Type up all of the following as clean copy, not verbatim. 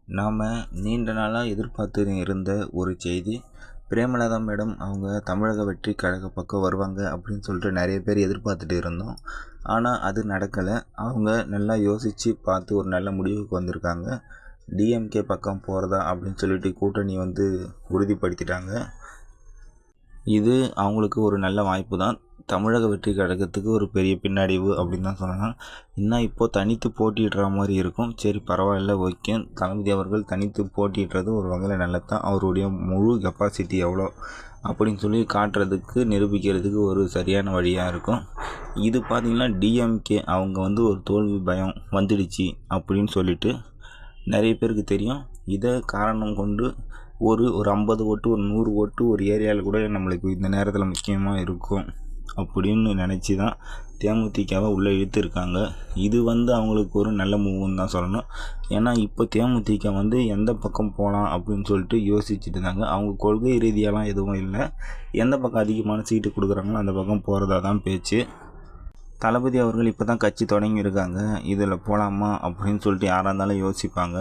நாம் நீண்ட நாளாக எதிர்பார்த்து இருந்த ஒரு செய்தி, பிரேமலதா மேடம் அவங்க தமிழக வெற்றி கழக பக்கம் வருவாங்க அப்படின்னு சொல்லிட்டு நிறைய பேர் எதிர்பார்த்துட்டு இருந்தோம். ஆனால் அது நடக்கலை. அவங்க நல்லா யோசித்து பார்த்து ஒரு நல்ல முடிவுக்கு வந்திருக்காங்க. டிஎம்கே பக்கம் போகிறதா அப்படின்னு சொல்லிட்டு கூட்டணி உறுதிப்படுத்திட்டாங்க. இது அவங்களுக்கு ஒரு நல்ல வாய்ப்பு தான். தமிழக வெற்றி கழகத்துக்கு ஒரு பெரிய பின்னடைவு அப்படின்னு தான் சொல்லலாம். இன்னும் இப்போது தனித்து போட்டியிடுற மாதிரி இருக்கும். சரி, பரவாயில்ல, ஓகே. தளபதி அவர்கள் தனித்து போட்டியிடுறது ஒரு வகையில் நல்லது தான். அவருடைய முழு கெப்பாசிட்டி எவ்வளோ அப்படின்னு சொல்லி காட்டுறதுக்கு, நிரூபிக்கிறதுக்கு ஒரு சரியான வழியாக இருக்கும். இது பார்த்திங்கன்னா டிஎம்கே அவங்க ஒரு தோல்வி பயம் வந்துடுச்சு அப்படின்னு சொல்லிட்டு நிறைய பேருக்கு தெரியும். இதை காரணம் கொண்டு ஒரு 50 ஓட்டு, ஒரு 100 ஓட்டு ஒரு ஏரியாவில் கூட நம்மளுக்கு இந்த நேரத்தில் முக்கியமாக இருக்கும் அப்படின்னு நினச்சி தான் தேமுதிகவை உள்ளே இழுத்துருக்காங்க. இது அவங்களுக்கு ஒரு நல்ல மூவ்னு தான் சொல்லணும். ஏன்னா இப்போ தேமுதிக எந்த பக்கம் போகலாம் அப்படின்னு சொல்லிட்டு யோசிச்சுட்டு இருந்தாங்க. அவங்க கொள்கை ரீதியாலாம் எதுவும் இல்லை. எந்த பக்கம் அதிகமான சீட்டு கொடுக்குறாங்களோ அந்த பக்கம் போகிறதா தான் பேச்சு. தளபதி அவர்கள் இப்போ தான் கட்சி தொடங்கியிருக்காங்க. இதில் போகலாமா அப்படின்னு சொல்லிட்டு யாராக இருந்தாலும் யோசிப்பாங்க.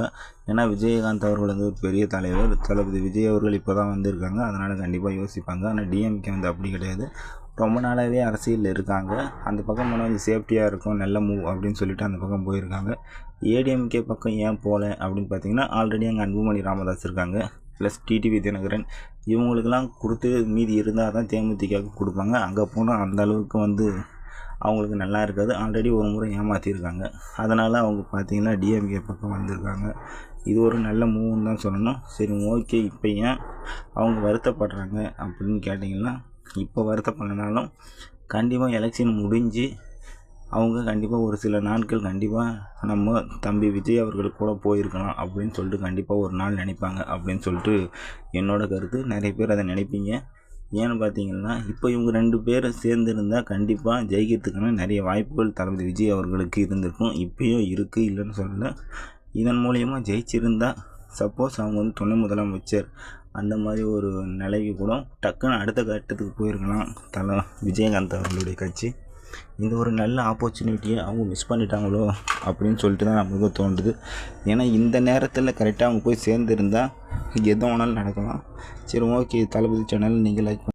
ஏன்னா விஜயகாந்த் அவர்கள் ஒரு பெரிய தலைவர். தளபதி விஜய் அவர்கள் இப்போ தான் வந்திருக்காங்க. அதனால் கண்டிப்பாக யோசிப்பாங்க. ஆனால் டிஎம்கே அப்படி கிடையாது. ரொம்ப நாளாகவே அரசியலில் இருக்காங்க. அந்த பக்கம் போனால் கொஞ்சம் சேஃப்டியாக இருக்கும், நல்ல மூவ் அப்படின்னு சொல்லிட்டு அந்த பக்கம் போயிருக்காங்க. ஏடிஎம்கே பக்கம் ஏன் போகல அப்படின்னு பார்த்தீங்கன்னா, ஆல்ரெடி அங்கே அன்புமணி ராமதாஸ் இருக்காங்க, ப்ளஸ் டிடிவி தினகரன். இவங்களுக்கெல்லாம் கொடுத்து மீதி இருந்தால் தான் தேமுதிகவுக்கு கொடுப்பாங்க. அங்கே போனால் அந்த அளவுக்கு அவங்களுக்கு நல்லா இருக்காது. ஆல்ரெடி ஒரு முறை ஏமாற்றிருக்காங்க. அதனால் அவங்க பார்த்திங்கன்னா டிஎம்கே பக்கம் வந்திருக்காங்க. இது ஒரு நல்ல மூவ்னு தான் சொல்லணும். சரி, ஓகே. இப்போ ஏன் அவங்க வருத்தப்படுறாங்க அப்படின்னு கேட்டிங்கன்னா, இப்போ வருத்தப்படனாலும் கண்டிப்பாக எலெக்ஷன் முடிஞ்சு அவங்க கண்டிப்பாக ஒரு சில நாட்கள் கண்டிப்பாக நம்ம தம்பி விஜய் அவர்கள் கூட போயிருக்கலாம் அப்படின்னு சொல்லிட்டு கண்டிப்பாக ஒரு நாள் நினைப்பாங்க அப்படின்னு சொல்லிட்டு என்னோட கருத்து. நிறைய பேர் அதை நினைப்பீங்க. ஏன்னு பார்த்தீங்கன்னா, இப்போ இவங்க 2 பேர் சேர்ந்துருந்தால் கண்டிப்பாக ஜெயிக்கிறதுக்கான நிறைய வாய்ப்புகள் தளபதி விஜய் அவர்களுக்கு இருந்திருக்கும். இப்போயும் இருக்குது, இல்லைன்னு சொல்லலை. இதன் மூலயமா ஜெயிச்சிருந்தால் சப்போஸ் அவங்க துணை முதலமைச்சர் அந்த மாதிரி ஒரு நிலைக்கு கூட டக்குன்னு அடுத்த கட்டத்துக்கு போயிருக்கலாம் விஜயகாந்த் அவர்களுடைய கட்சி. இந்த ஒரு நல்ல ஆப்பர்ச்சுனிட்டியை அவங்க மிஸ் பண்ணிட்டாங்களோ அப்படின்னு சொல்லிட்டு தான் நமக்கு தோன்றுது. ஏன்னா இந்த நேரத்தில் கரெக்டாக அவங்க போய் சேர்ந்துருந்தால் எது வேணாலும் நடக்கலாம். சரி, ஓகே. தளபதி சேனல் நீங்கள் லைக்